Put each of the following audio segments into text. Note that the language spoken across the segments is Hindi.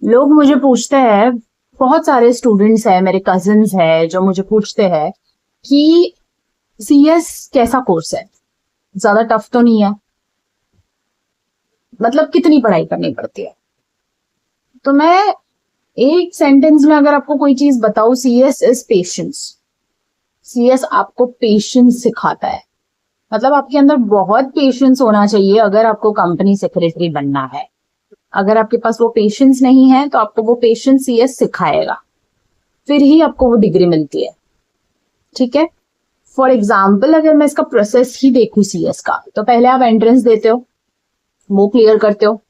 लोग मुझे पूछते हैं, बहुत सारे स्टूडेंट्स हैं, मेरे कजिन्स हैं जो मुझे पूछते हैं कि सीएस कैसा कोर्स है, ज्यादा टफ तो नहीं है, मतलब कितनी पढ़ाई करनी पड़ती है। तो मैं एक सेंटेंस में अगर आपको कोई चीज बताऊं, सीएस इज पेशेंस। सीएस आपको पेशेंस सिखाता है। मतलब आपके अंदर बहुत पेशेंस होना चाहिए अगर आपको कंपनी सेक्रेटरी बनना है। अगर आपके पास वो पेशेंस नहीं है तो आपको वो पेशेंस सीएस सिखाएगा, फिर ही आपको वो डिग्री मिलती है। ठीक है। फॉर एग्जाम्पल अगर मैं इसका प्रोसेस ही देखूं सीएस का, तो पहले आप एंट्रेंस देते हो, वो क्लियर करते हो,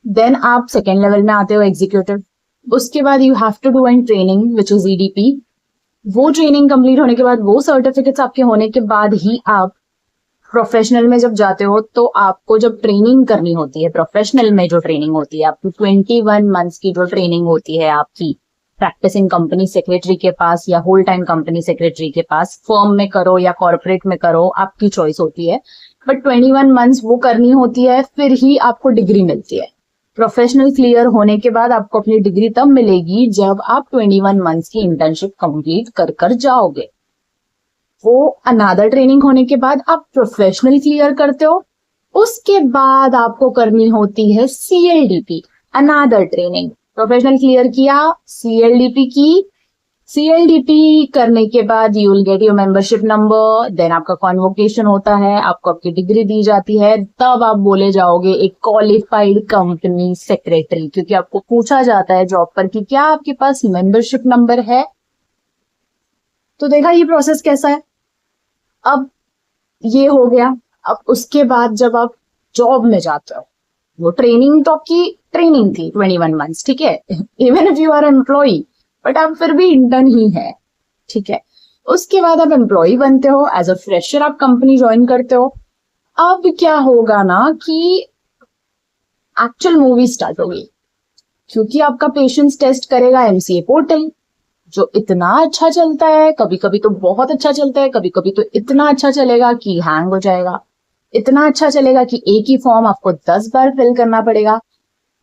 देन आप सेकेंड लेवल में आते हो, एग्जीक्यूटिव। उसके बाद you have to do an training which is EDP. वो ट्रेनिंग कंप्लीट होने के बाद, वो सर्टिफिकेट्स आपके होने के बाद ही आप प्रोफेशनल में जब जाते हो, तो आपको जब ट्रेनिंग करनी होती है, प्रोफेशनल में जो ट्रेनिंग होती है आपकी 21 मंथ्स की जो ट्रेनिंग होती है आपकी, प्रैक्टिसिंग कंपनी सेक्रेटरी के पास या होल टाइम कंपनी सेक्रेटरी के पास, फर्म में करो या कॉर्पोरेट में करो, आपकी चॉइस होती है। बट 21 मंथ्स वो करनी होती है, फिर ही आपको डिग्री मिलती है। प्रोफेशनल क्लियर होने के बाद आपको अपनी डिग्री तब मिलेगी जब आप 21 मंथ्स की इंटर्नशिप कंप्लीट कर जाओगे। वो अनादर ट्रेनिंग होने के बाद आप प्रोफेशनल क्लियर करते हो। उसके बाद आपको करनी होती है CLDP, another training. Professional clear किया, सीएलडीपी की। सीएलडीपी करने के बाद you will get your membership number, then आपका कॉन्वोकेशन होता है, आपको आपकी डिग्री दी जाती है, तब आप बोले जाओगे एक क्वालिफाइड कंपनी सेक्रेटरी। क्योंकि आपको पूछा जाता है जॉब पर कि क्या आपके पास मेंबरशिप नंबर है। तो देखा ये प्रोसेस कैसा है। अब ये हो गया। अब उसके बाद जब आप जॉब में जाते हो, वो ट्रेनिंग तो आपकी ट्रेनिंग थी 21 मंथ्स, ठीक है, even if you are employ, but आप फिर भी इंटर्न ही है। ठीक है। उसके बाद आप एम्प्लॉय बनते हो, एज अ फ्रेशर आप कंपनी ज्वाइन करते हो। अब क्या होगा ना कि एक्चुअल मूवी स्टार्ट होगी, क्योंकि आपका पेशेंस टेस्ट करेगा एमसीए पोर्टल, जो इतना अच्छा चलता है। कभी कभी तो बहुत अच्छा चलता है, कभी कभी तो इतना अच्छा चलेगा कि हैंग हो जाएगा। इतना अच्छा चलेगा कि एक ही फॉर्म आपको 10 बार फिल करना पड़ेगा।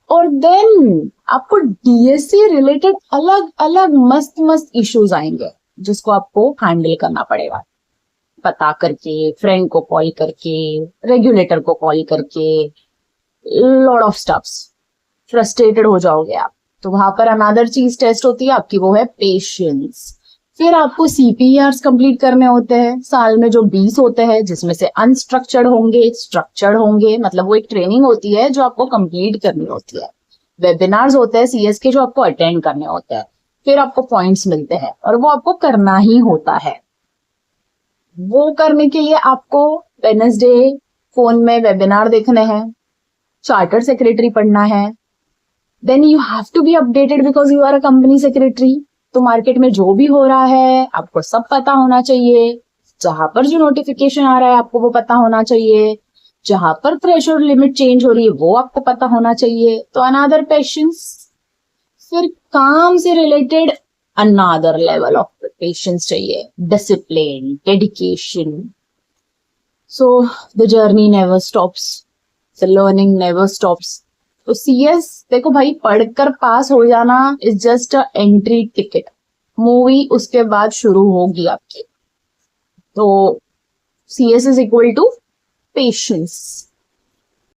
और देन आपको डीएससी रिलेटेड अलग अलग मस्त मस्त इश्यूज आएंगे, जिसको आपको हैंडल करना पड़ेगा, पता करके, फ्रेंड को कॉल करके, रेगुलेटर को कॉल करके, लॉट ऑफ स्टफ्स। फ्रस्ट्रेटेड हो जाओगे आप। तो वहां पर अनदर चीज टेस्ट होती है आपकी, वो है पेशेंस। फिर आपको सीपीआर्स कंप्लीट करने होते हैं, साल में जो 20 होते हैं, जिसमें से अनस्ट्रक्चर्ड होंगे, स्ट्रक्चर्ड होंगे। मतलब वो एक ट्रेनिंग होती है जो आपको कंप्लीट करनी होती है। वेबिनार्स होते हैं सीएस के जो आपको अटेंड करने होते हैं। फिर आपको पॉइंट्स मिलते हैं और वो आपको करना ही होता है। वो करने के लिए आपको वेडनेसडे फोन में वेबिनार देखने हैं, चार्टर सेक्रेटरी पढ़ना है, then you have to be updated because you are a company secretary. तो मार्केट में जो भी हो रहा है आपको सब पता होना चाहिए। जहां पर जो नोटिफिकेशन आ रहा है आपको वो पता होना चाहिए। जहां पर थ्रेशोल्ड लिमिट चेंज हो रही है वो आपको पता होना चाहिए। तो अनदर पेशेंस। फिर काम से related another level of patience चाहिए, discipline, dedication. So the journey never stops, the learning never stops. तो सीएस देखो भाई, पढ़कर पास हो जाना is just a entry ticket. Movie उसके बाद शुरू होगी आपकी। तो CS is equal to patience.